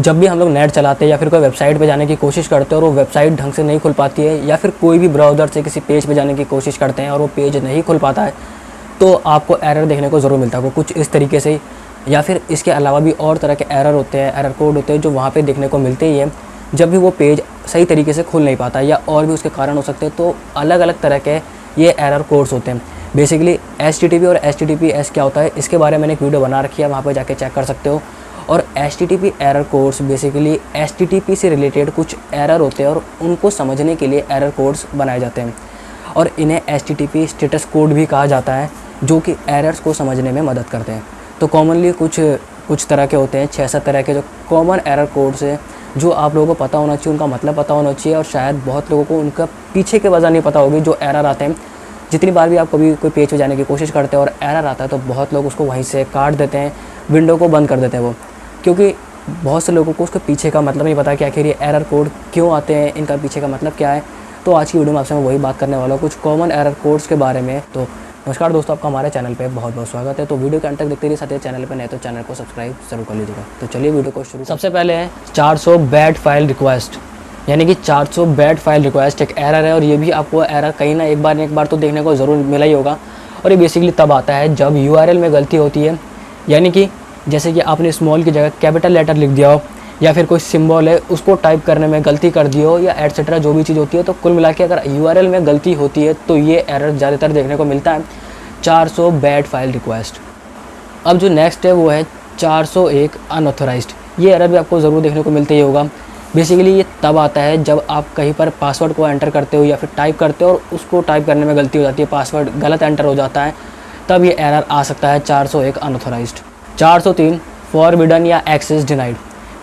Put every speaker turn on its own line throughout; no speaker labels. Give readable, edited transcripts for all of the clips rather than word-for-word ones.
जब भी हम लोग नेट चलाते हैं या फिर कोई वेबसाइट पे जाने की कोशिश करते हैं और वो वेबसाइट ढंग से नहीं खुल पाती है, या फिर कोई भी ब्राउज़र से किसी पेज पे जाने की कोशिश करते हैं और वो पेज नहीं खुल पाता है, तो आपको एरर देखने को ज़रूर मिलता है। वो कुछ इस तरीके से, या फिर इसके अलावा भी और तरह के एरर होते हैं, एरर कोड होते हैं जो वहाँ पे देखने को मिलते ही हैं जब भी वो पेज सही तरीके से खुल नहीं पाता, या और भी उसके कारण हो सकते हैं। तो अलग अलग तरह के ये एरर कोड्स होते हैं। बेसिकली HTTP और HTTPS क्या होता है, इसके बारे में मैंने एक वीडियो बना रखी है, वहाँ पर जाके चेक कर सकते हो। और HTTP error codes basically HTTP से रिलेटेड कुछ एरर होते हैं और उनको समझने के लिए एरर कोड्स बनाए जाते हैं, और इन्हें HTTP स्टेटस कोड भी कहा जाता है, जो कि एरर्स को समझने में मदद करते हैं। तो कॉमनली कुछ तरह के होते हैं, 6-7 तरह के जो कॉमन एरर कोड्स हैं, जो आप लोगों को पता होना चाहिए, उनका मतलब पता होना चाहिए। और शायद बहुत लोगों को उनका पीछे की वजह नहीं पता होगी जो एरर आते हैं। जितनी बार भी आप कभी कोई पेज पे जाने की कोशिश करते हैं और एरर आता है, तो बहुत लोग उसको वहीं से काट देते हैं, विंडो को बंद कर देते हैं वो, क्योंकि बहुत से लोगों को उसके पीछे का मतलब नहीं पता कि आखिर ये एरर कोड क्यों आते हैं, इनका पीछे का मतलब क्या है। तो आज की वीडियो में आपसे मैं वही बात करने वाला हूँ, कुछ कॉमन एरर कोड्स के बारे में। तो नमस्कार दोस्तों, आपका हमारे चैनल पे बहुत बहुत स्वागत है। तो वीडियो के अंत तक देखते रहिए, साथ ही चैनल पे नए तो चैनल को सब्सक्राइब जरूर कर लीजिएगा। तो चलिए वीडियो को शुरू। सबसे पहले है 400 बैड फाइल रिक्वेस्ट, यानी कि 400 बैड फाइल रिक्वेस्ट एक एरर है, और ये भी आपको एरर कहीं ना एक बार तो देखने को ज़रूर मिला ही होगा। और ये बेसिकली तब आता है जब URL में गलती होती है, यानी कि जैसे कि आपने स्मॉल की जगह कैपिटल लेटर लिख दिया हो, या फिर कोई सिंबल है उसको टाइप करने में गलती कर दी हो, या एटसेट्रा जो भी चीज़ होती है। तो कुल मिला के अगर URL में गलती होती है तो ये एरर ज़्यादातर देखने को मिलता है, 400 बैड फाइल रिक्वेस्ट। अब जो नेक्स्ट है वो है 401 अनऑथराइज्ड। ये एरर भी आपको ज़रूर देखने को मिलता ही होगा। बेसिकली ये तब आता है जब आप कहीं पर पासवर्ड को एंटर करते हो या फिर टाइप करते हो और उसको टाइप करने में गलती हो जाती है, पासवर्ड गलत एंटर हो जाता है, तब ये एरर आ सकता है 401 अनऑथराइज्ड। 403 फॉरबिडन या एक्सेस डिनाइड।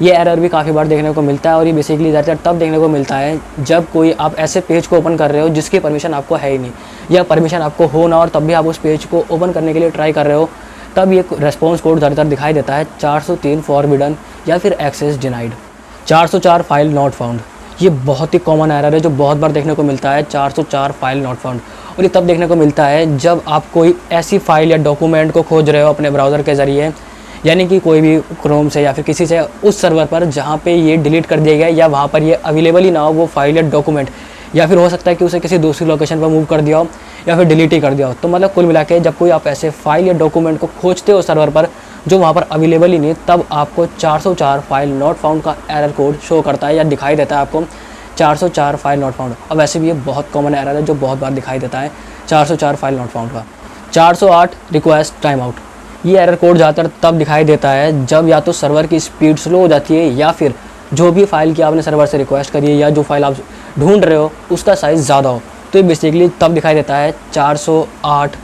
ये एरर भी काफ़ी बार देखने को मिलता है, और ये बेसिकली ज़्यादातर तब देखने को मिलता है जब कोई आप ऐसे पेज को ओपन कर रहे हो जिसकी परमिशन आपको है ही नहीं, या परमिशन आपको हो ना और तब भी आप उस पेज को ओपन करने के लिए ट्राई कर रहे हो, तब ये रेस्पॉन्स कोड ज़्यादातर दिखाई देता है 403 फॉरबिडन या फिर access denied. 404 file not found. ये बहुत ही कॉमन एरर है जो बहुत बार देखने को मिलता है, 404 फाइल नॉट फाउंड। और ये तब देखने को मिलता है जब आप कोई ऐसी फाइल या डॉक्यूमेंट को खोज रहे हो अपने ब्राउज़र के ज़रिए, यानी कि कोई भी क्रोम से या फिर किसी से उस सर्वर पर जहाँ पे ये डिलीट कर दिया गया, या वहाँ पर ये अवेलेबल ही ना हो वो फाइल या डॉक्यूमेंट, या फिर हो सकता है कि उसे किसी दूसरी लोकेशन पर मूव कर दिया हो या फिर डिलीट ही कर दिया हो। तो मतलब कुल मिला के जब कोई आप ऐसे फाइल या डॉक्यूमेंट को खोजते हो सर्वर पर जो वहाँ पर अवेलेबल ही नहीं, तब आपको 404 फाइल नॉट फाउंड का एरर कोड शो करता है या दिखाई देता है आपको, 404 फाइल नॉट फाउंड। और वैसे भी ये बहुत कॉमन एरर है जो बहुत बार दिखाई देता है, 404 फाइल नॉट फाउंड का। 408 रिक्वेस्ट टाइम आउट। ये एरर कोड ज़्यादातर तब दिखाई देता है जब या तो सर्वर की स्पीड स्लो हो जाती है, या फिर जो भी फाइल की आपने सर्वर से रिक्वेस्ट करी है या जो फाइल आप ढूंढ रहे हो उसका साइज़ ज़्यादा हो। तो ये बेसिकली तब दिखाई देता है 408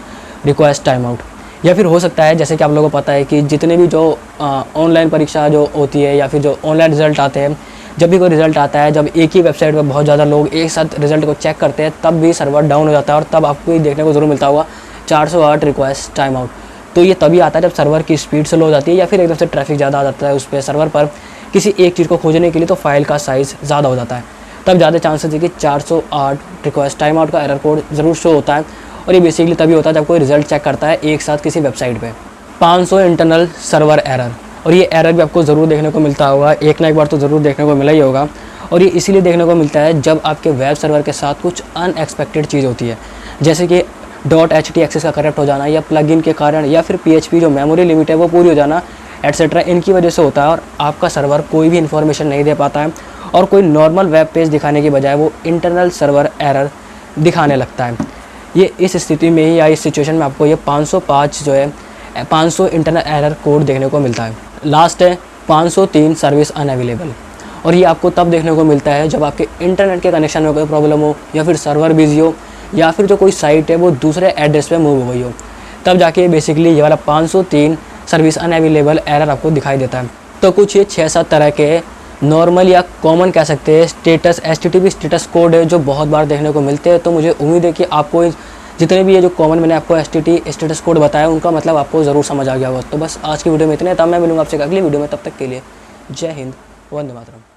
रिक्वेस्ट टाइम आउट। या फिर हो सकता है जैसे कि आप लोगों को पता है कि जितने भी जो ऑनलाइन परीक्षा जो होती है या फिर जो ऑनलाइन रिजल्ट आते हैं, जब भी कोई रिजल्ट आता है, जब एक ही वेबसाइट पर बहुत ज़्यादा लोग एक साथ रिजल्ट को चेक करते हैं, तब भी सर्वर डाउन हो जाता है, और तब आपको ये देखने को ज़रूर मिलता होगा 408 रिक्वेस्ट टाइम आउट। तो ये तभी आता है जब सर्वर की स्पीड स्लो हो जाती है, या फिर एकदम से ट्रैफिक ज़्यादा आ जाता है उस पर सर्वर पर किसी एक चीज़ को खोजने के लिए, तो फाइल का साइज़ ज़्यादा हो जाता है। तब ज़्यादा चांसेस है कि 408 रिक्वेस्ट टाइम आउट का एरर कोड ज़रूर शो होता है, और ये बेसिकली तभी होता है जब कोई रिजल्ट चेक करता है एक साथ किसी वेबसाइट पे। 500 इंटरनल सर्वर एरर। और ये एरर भी आपको ज़रूर देखने को मिलता होगा, एक ना एक बार तो ज़रूर देखने को मिला ही होगा। और ये इसीलिए देखने को मिलता है जब आपके वेब सर्वर के साथ कुछ अनएक्सपेक्टेड चीज़ होती है, जैसे कि .htxs का करप्ट हो जाना, या प्लगइन के कारण, या फिर PHP जो मेमोरी लिमिट है वो पूरी हो जाना, एटसेट्रा। इनकी वजह से होता है, और आपका सर्वर कोई भी इन्फॉर्मेशन नहीं दे पाता है, और कोई नॉर्मल वेब पेज दिखाने की बजाय वो इंटरनल सर्वर एरर दिखाने लगता है। ये इस स्थिति में ही या इस सिचुएशन में आपको ये 505 जो है 500 इंटरनल एरर कोड देखने को मिलता है। लास्ट है 503 सर्विस अनअवेलेबल। और ये आपको तब देखने को मिलता है जब आपके इंटरनेट के कनेक्शन में कोई प्रॉब्लम हो, या फिर सर्वर बिजी हो, या फिर जो कोई साइट है वो दूसरे एड्रेस पे मूव हो गई हो, तब जाके बेसिकली ये वाला 503 सर्विस अनअवेलेबल एरर आपको दिखाई देता है। तो कुछ ये 6-7 तरह के नॉर्मल या कॉमन कह सकते हैं स्टेटस HTTP स्टेटस कोड है जो बहुत बार देखने को मिलते हैं। तो मुझे उम्मीद है कि आपको जितने भी ये जो कॉमन मैंने आपको HTTP स्टेटस कोड बताया उनका मतलब आपको ज़रूर समझ आ गया होगा। तो बस आज की वीडियो में इतने, तब मैं मिलूंगा आपसे अगली वीडियो में। तब तक के लिए जय हिंद, वंदे मातरम।